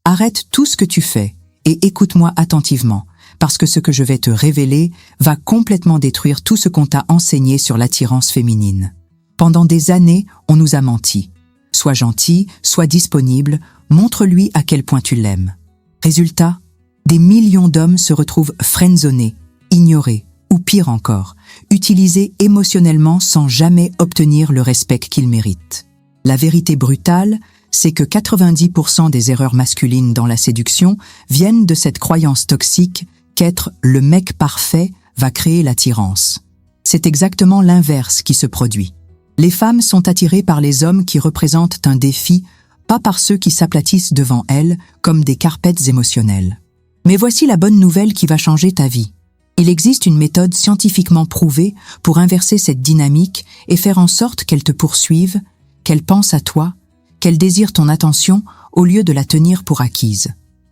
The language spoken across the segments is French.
Arrête tout ce que tu fais et écoute-moi attentivement, parce que ce que je vais te révéler va complètement détruire tout ce qu'on t'a enseigné sur l'attirance féminine. Pendant des années, on nous a menti. Sois gentil, sois disponible, montre-lui à quel point tu l'aimes. Résultat, des millions d'hommes se retrouvent friendzonés, ignorés, ou pire encore, utilisés émotionnellement sans jamais obtenir le respect qu'ils méritent. La vérité brutale, c'est que 90% des erreurs masculines dans la séduction viennent de cette croyance toxique qu'être le mec parfait va créer l'attirance. C'est exactement l'inverse qui se produit. Les femmes sont attirées par les hommes qui représentent un défi, pas par ceux qui s'aplatissent devant elles comme des carpettes émotionnelles. Mais voici la bonne nouvelle qui va changer ta vie. Il existe une méthode scientifiquement prouvée pour inverser cette dynamique et faire en sorte qu'elle te poursuive, qu'elle pense à toi, qu'elle désire ton attention au lieu de la tenir pour acquise.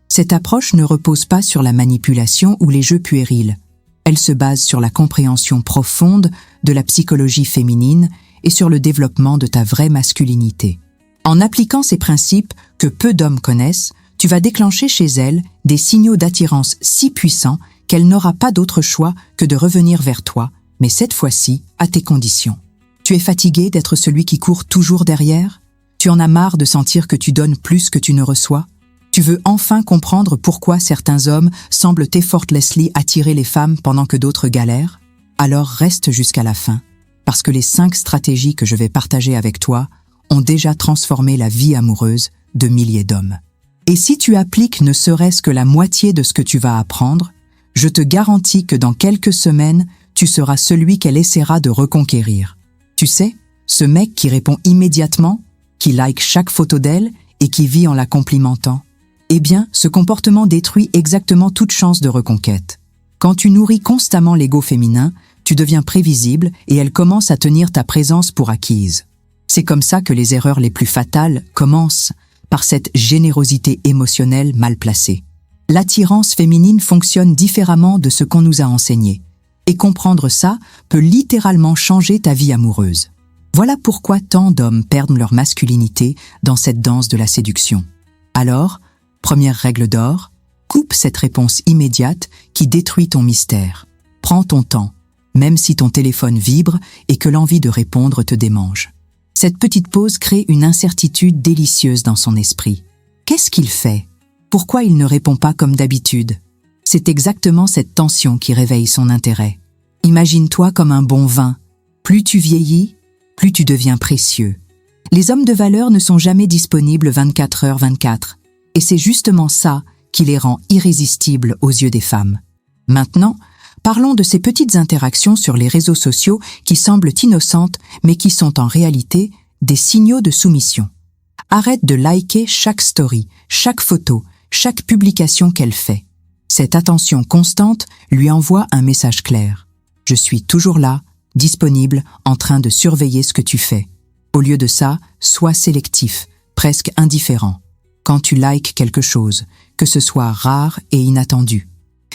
Cette approche ne repose pas sur la manipulation ou les jeux puérils. Elle se base sur la compréhension profonde de la psychologie féminine et sur le développement de ta vraie masculinité. En appliquant ces principes que peu d'hommes connaissent, tu vas déclencher chez elle des signaux d'attirance si puissants qu'elle n'aura pas d'autre choix que de revenir vers toi, mais cette fois-ci à tes conditions. Tu es fatigué d'être celui qui court toujours derrière? Tu en as marre de sentir que tu donnes plus que tu ne reçois? Tu veux enfin comprendre pourquoi certains hommes semblent effortlessly attirer les femmes pendant que d'autres galèrent? Alors reste jusqu'à la fin, parce que les 5 stratégies que je vais partager avec toi ont déjà transformé la vie amoureuse de milliers d'hommes. Et si tu appliques ne serait-ce que la moitié de ce que tu vas apprendre, je te garantis que dans quelques semaines, tu seras celui qu'elle essaiera de reconquérir. Tu sais, ce mec qui répond immédiatement, qui like chaque photo d'elle et qui vit en la complimentant. Eh bien, ce comportement détruit exactement toute chance de reconquête. Quand tu nourris constamment l'ego féminin, tu deviens prévisible et elle commence à tenir ta présence pour acquise. C'est comme ça que les erreurs les plus fatales commencent, par cette générosité émotionnelle mal placée. L'attirance féminine fonctionne différemment de ce qu'on nous a enseigné. Et comprendre ça peut littéralement changer ta vie amoureuse. Voilà pourquoi tant d'hommes perdent leur masculinité dans cette danse de la séduction. Alors, première règle d'or, coupe cette réponse immédiate qui détruit ton mystère. Prends ton temps, même si ton téléphone vibre et que l'envie de répondre te démange. Cette petite pause crée une incertitude délicieuse dans son esprit. Qu'est-ce qu'il fait? Pourquoi il ne répond pas comme d'habitude? C'est exactement cette tension qui réveille son intérêt. Imagine-toi comme un bon vin. Plus tu vieillis, plus tu deviens précieux. Les hommes de valeur ne sont jamais disponibles 24h/24. Et c'est justement ça qui les rend irrésistibles aux yeux des femmes. Maintenant, parlons de ces petites interactions sur les réseaux sociaux qui semblent innocentes, mais qui sont en réalité des signaux de soumission. Arrête de liker chaque story, chaque photo, chaque publication qu'elle fait. Cette attention constante lui envoie un message clair. Je suis toujours là, disponible, en train de surveiller ce que tu fais. Au lieu de ça, sois sélectif, presque indifférent. Quand tu likes quelque chose, que ce soit rare et inattendu.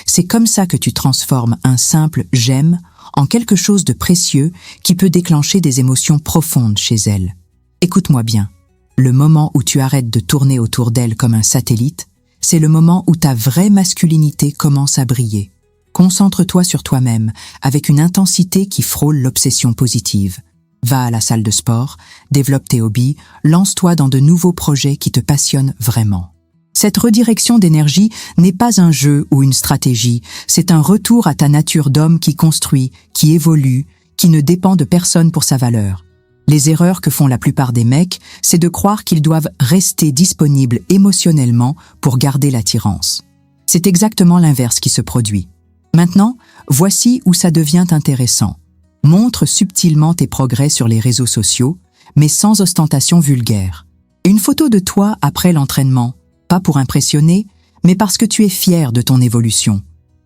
C'est comme ça que tu transformes un simple « j'aime » en quelque chose de précieux qui peut déclencher des émotions profondes chez elle. Écoute-moi bien, le moment où tu arrêtes de tourner autour d'elle comme un satellite, c'est le moment où ta vraie masculinité commence à briller. Concentre-toi sur toi-même avec une intensité qui frôle l'obsession positive. Va à la salle de sport, développe tes hobbies, lance-toi dans de nouveaux projets qui te passionnent vraiment. Cette redirection d'énergie n'est pas un jeu ou une stratégie, c'est un retour à ta nature d'homme qui construit, qui évolue, qui ne dépend de personne pour sa valeur. Les erreurs que font la plupart des mecs, c'est de croire qu'ils doivent rester disponibles émotionnellement pour garder l'attirance. C'est exactement l'inverse qui se produit. Maintenant, voici où ça devient intéressant. Montre subtilement tes progrès sur les réseaux sociaux, mais sans ostentation vulgaire. Une photo de toi après l'entraînement, pas pour impressionner, mais parce que tu es fier de ton évolution.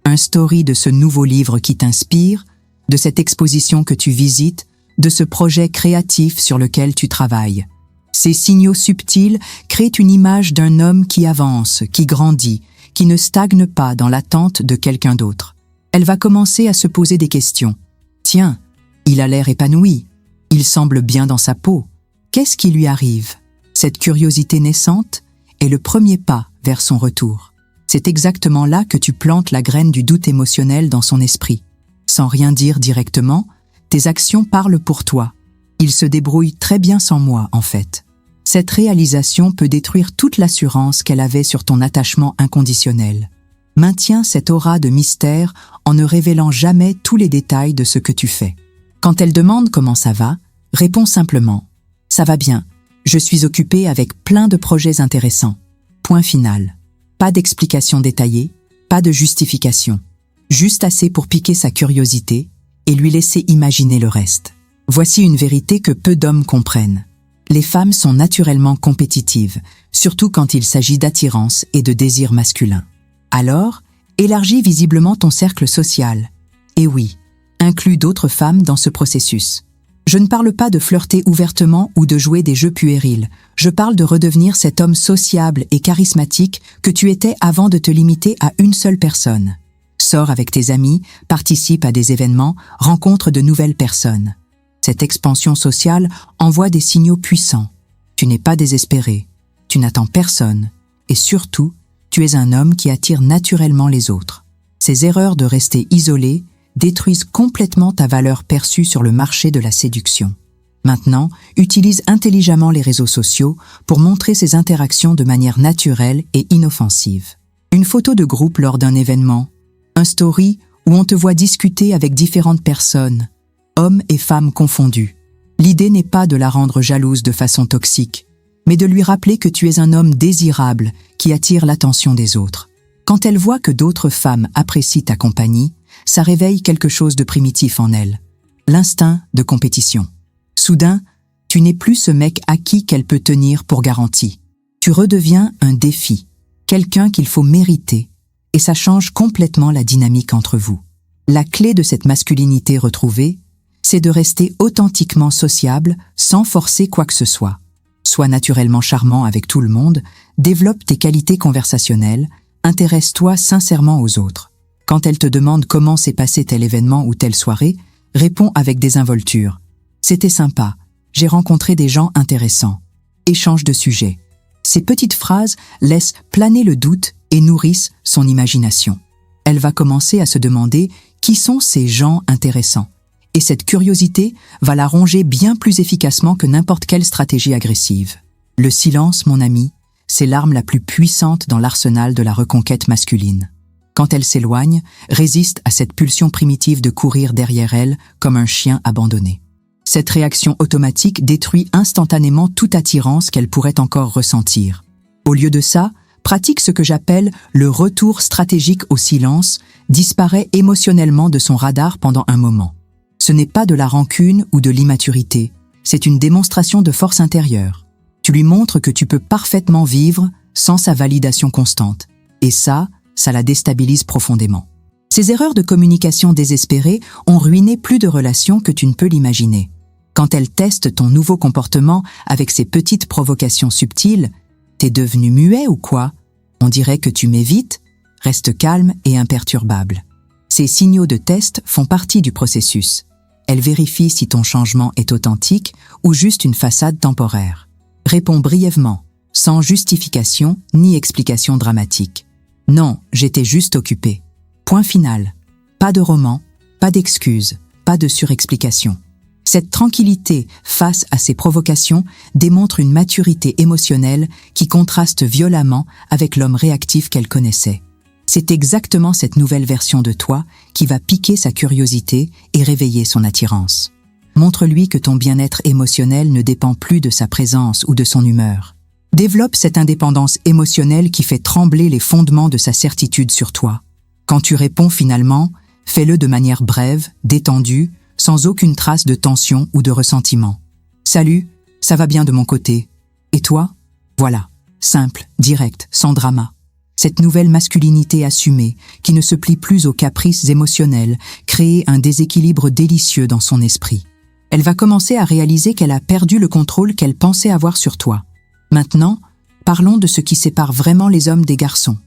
Un story de ce nouveau livre qui t'inspire, de cette exposition que tu visites, de ce projet créatif sur lequel tu travailles. Ces signaux subtils créent une image d'un homme qui avance, qui grandit, qui ne stagne pas dans l'attente de quelqu'un d'autre. Elle va commencer à se poser des questions. Tiens, il a l'air épanoui. Il semble bien dans sa peau. Qu'est-ce qui lui arrive? Cette curiosité naissante est le premier pas vers son retour. C'est exactement là que tu plantes la graine du doute émotionnel dans son esprit. Sans rien dire directement, tes actions parlent pour toi. Il se débrouille très bien sans moi, en fait. Cette réalisation peut détruire toute l'assurance qu'elle avait sur ton attachement inconditionnel. Maintiens cette aura de mystère en ne révélant jamais tous les détails de ce que tu fais. Quand elle demande comment ça va, réponds simplement « Ça va bien, je suis occupée avec plein de projets intéressants. » Point final. Pas d'explication détaillée, pas de justification. Juste assez pour piquer sa curiosité et lui laisser imaginer le reste. Voici une vérité que peu d'hommes comprennent. Les femmes sont naturellement compétitives, surtout quand il s'agit d'attirance et de désir masculin. Alors, élargis visiblement ton cercle social. Et oui, inclus d'autres femmes dans ce processus. Je ne parle pas de flirter ouvertement ou de jouer des jeux puérils. Je parle de redevenir cet homme sociable et charismatique que tu étais avant de te limiter à une seule personne. Sors avec tes amis, participe à des événements, rencontre de nouvelles personnes. Cette expansion sociale envoie des signaux puissants. Tu n'es pas désespéré, tu n'attends personne, et surtout, tu es un homme qui attire naturellement les autres. Ces erreurs de rester isolé détruisent complètement ta valeur perçue sur le marché de la séduction. Maintenant, utilise intelligemment les réseaux sociaux pour montrer ces interactions de manière naturelle et inoffensive. Une photo de groupe lors d'un événement, un story où on te voit discuter avec différentes personnes, hommes et femmes confondus. L'idée n'est pas de la rendre jalouse de façon toxique, mais de lui rappeler que tu es un homme désirable qui attire l'attention des autres. Quand elle voit que d'autres femmes apprécient ta compagnie, ça réveille quelque chose de primitif en elle, l'instinct de compétition. Soudain, tu n'es plus ce mec acquis qu'elle peut tenir pour garantie. Tu redeviens un défi, quelqu'un qu'il faut mériter, et ça change complètement la dynamique entre vous. La clé de cette masculinité retrouvée, c'est de rester authentiquement sociable sans forcer quoi que ce soit. Sois naturellement charmant avec tout le monde, développe tes qualités conversationnelles, intéresse-toi sincèrement aux autres. Quand elle te demande comment s'est passé tel événement ou telle soirée, réponds avec désinvolture. C'était sympa, j'ai rencontré des gens intéressants. Échange de sujets. Ces petites phrases laissent planer le doute et nourrissent son imagination. Elle va commencer à se demander qui sont ces gens intéressants. Et cette curiosité va la ronger bien plus efficacement que n'importe quelle stratégie agressive. Le silence, mon ami, c'est l'arme la plus puissante dans l'arsenal de la reconquête masculine. Quand elle s'éloigne, résiste à cette pulsion primitive de courir derrière elle comme un chien abandonné. Cette réaction automatique détruit instantanément toute attirance qu'elle pourrait encore ressentir. Au lieu de ça, pratique ce que j'appelle le retour stratégique au silence, disparaît émotionnellement de son radar pendant un moment. Ce n'est pas de la rancune ou de l'immaturité, c'est une démonstration de force intérieure. Tu lui montres que tu peux parfaitement vivre sans sa validation constante. Et ça la déstabilise profondément. Ces erreurs de communication désespérées ont ruiné plus de relations que tu ne peux l'imaginer. Quand elle teste ton nouveau comportement avec ces petites provocations subtiles, t'es devenu muet ou quoi? On dirait que tu m'évites, reste calme et imperturbable. Ces signaux de test font partie du processus. Elle vérifie si ton changement est authentique ou juste une façade temporaire. Réponds brièvement, sans justification ni explication dramatique. Non, j'étais juste occupé. Point final. Pas de roman, pas d'excuses, pas de surexplication. Cette tranquillité face à ces provocations démontre une maturité émotionnelle qui contraste violemment avec l'homme réactif qu'elle connaissait. C'est exactement cette nouvelle version de toi qui va piquer sa curiosité et réveiller son attirance. Montre-lui que ton bien-être émotionnel ne dépend plus de sa présence ou de son humeur. Développe cette indépendance émotionnelle qui fait trembler les fondements de sa certitude sur toi. Quand tu réponds finalement, fais-le de manière brève, détendue, sans aucune trace de tension ou de ressentiment. « Salut, ça va bien de mon côté. Et toi ?» Voilà, simple, direct, sans drama. Cette nouvelle masculinité assumée, qui ne se plie plus aux caprices émotionnels, crée un déséquilibre délicieux dans son esprit. Elle va commencer à réaliser qu'elle a perdu le contrôle qu'elle pensait avoir sur toi. Maintenant, parlons de ce qui sépare vraiment les hommes des garçons.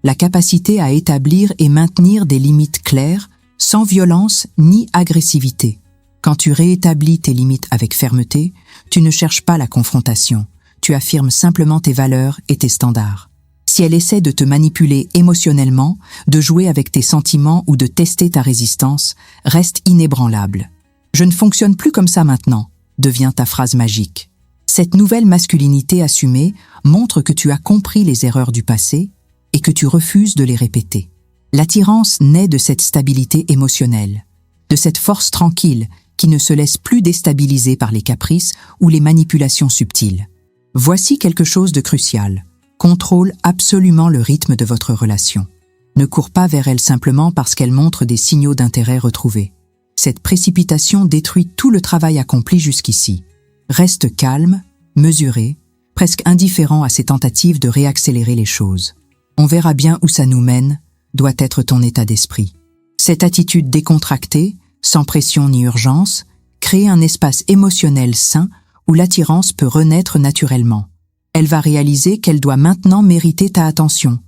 La capacité à établir et maintenir des limites claires, sans violence ni agressivité. Quand tu réétablis tes limites avec fermeté, tu ne cherches pas la confrontation, tu affirmes simplement tes valeurs et tes standards. Si elle essaie de te manipuler émotionnellement, de jouer avec tes sentiments ou de tester ta résistance, reste inébranlable. « Je ne fonctionne plus comme ça maintenant », devient ta phrase magique. Cette nouvelle masculinité assumée montre que tu as compris les erreurs du passé et que tu refuses de les répéter. L'attirance naît de cette stabilité émotionnelle, de cette force tranquille qui ne se laisse plus déstabiliser par les caprices ou les manipulations subtiles. Voici quelque chose de crucial. Contrôle absolument le rythme de votre relation. Ne cours pas vers elle simplement parce qu'elle montre des signaux d'intérêt retrouvés. Cette précipitation détruit tout le travail accompli jusqu'ici. Reste calme, mesuré, presque indifférent à ces tentatives de réaccélérer les choses. On verra bien où ça nous mène, doit être ton état d'esprit. Cette attitude décontractée, sans pression ni urgence, crée un espace émotionnel sain où l'attirance peut renaître naturellement. Elle va réaliser qu'elle doit maintenant mériter ta attention,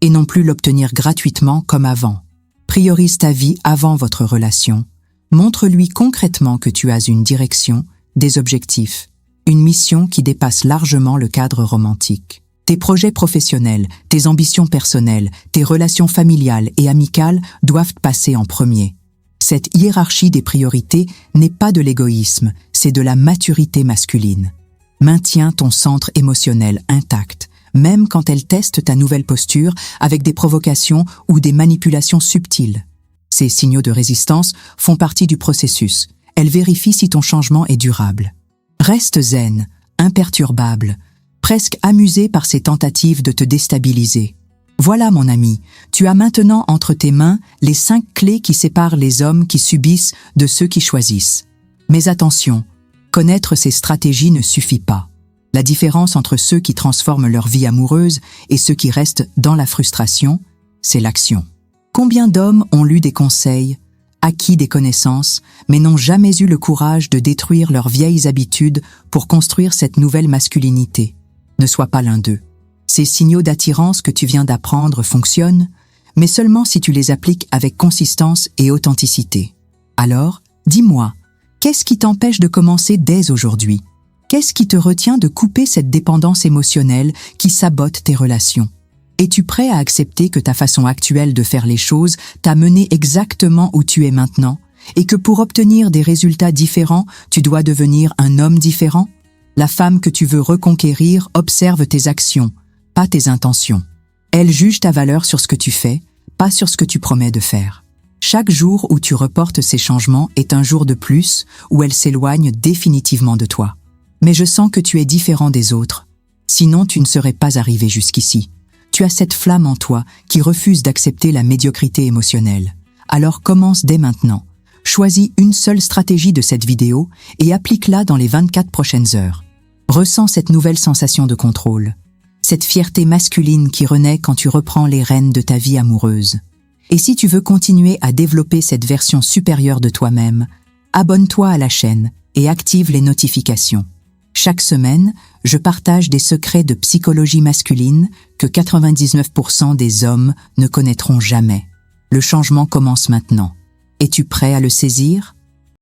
et non plus l'obtenir gratuitement comme avant. Priorise ta vie avant votre relation. Montre-lui concrètement que tu as une direction, des objectifs, une mission qui dépasse largement le cadre romantique. Tes projets professionnels, tes ambitions personnelles, tes relations familiales et amicales doivent passer en premier. Cette hiérarchie des priorités n'est pas de l'égoïsme, c'est de la maturité masculine. Maintiens ton centre émotionnel intact, même quand elle teste ta nouvelle posture avec des provocations ou des manipulations subtiles. Ces signaux de résistance font partie du processus. Elles vérifient si ton changement est durable. Reste zen, imperturbable, presque amusé par ces tentatives de te déstabiliser. Voilà, mon ami, tu as maintenant entre tes mains les 5 clés qui séparent les hommes qui subissent de ceux qui choisissent. Mais attention, connaître ces stratégies ne suffit pas. La différence entre ceux qui transforment leur vie amoureuse et ceux qui restent dans la frustration, c'est l'action. Combien d'hommes ont lu des conseils, acquis des connaissances, mais n'ont jamais eu le courage de détruire leurs vieilles habitudes pour construire cette nouvelle masculinité? Ne sois pas l'un d'eux. Ces signaux d'attirance que tu viens d'apprendre fonctionnent, mais seulement si tu les appliques avec consistance et authenticité. Alors, dis-moi, qu'est-ce qui t'empêche de commencer dès aujourd'hui? Qu'est-ce qui te retient de couper cette dépendance émotionnelle qui sabote tes relations? Es-tu prêt à accepter que ta façon actuelle de faire les choses t'a mené exactement où tu es maintenant et que pour obtenir des résultats différents, tu dois devenir un homme différent? La femme que tu veux reconquérir observe tes actions, pas tes intentions. Elle juge ta valeur sur ce que tu fais, pas sur ce que tu promets de faire. Chaque jour où tu reportes ces changements est un jour de plus où elle s'éloigne définitivement de toi. Mais je sens que tu es différent des autres. Sinon, tu ne serais pas arrivé jusqu'ici. Tu as cette flamme en toi qui refuse d'accepter la médiocrité émotionnelle. Alors commence dès maintenant. Choisis une seule stratégie de cette vidéo et applique-la dans les 24 prochaines heures. Ressens cette nouvelle sensation de contrôle, cette fierté masculine qui renaît quand tu reprends les rênes de ta vie amoureuse. Et si tu veux continuer à développer cette version supérieure de toi-même, abonne-toi à la chaîne et active les notifications. Chaque semaine, je partage des secrets de psychologie masculine que 99% des hommes ne connaîtront jamais. Le changement commence maintenant. Es-tu prêt à le saisir?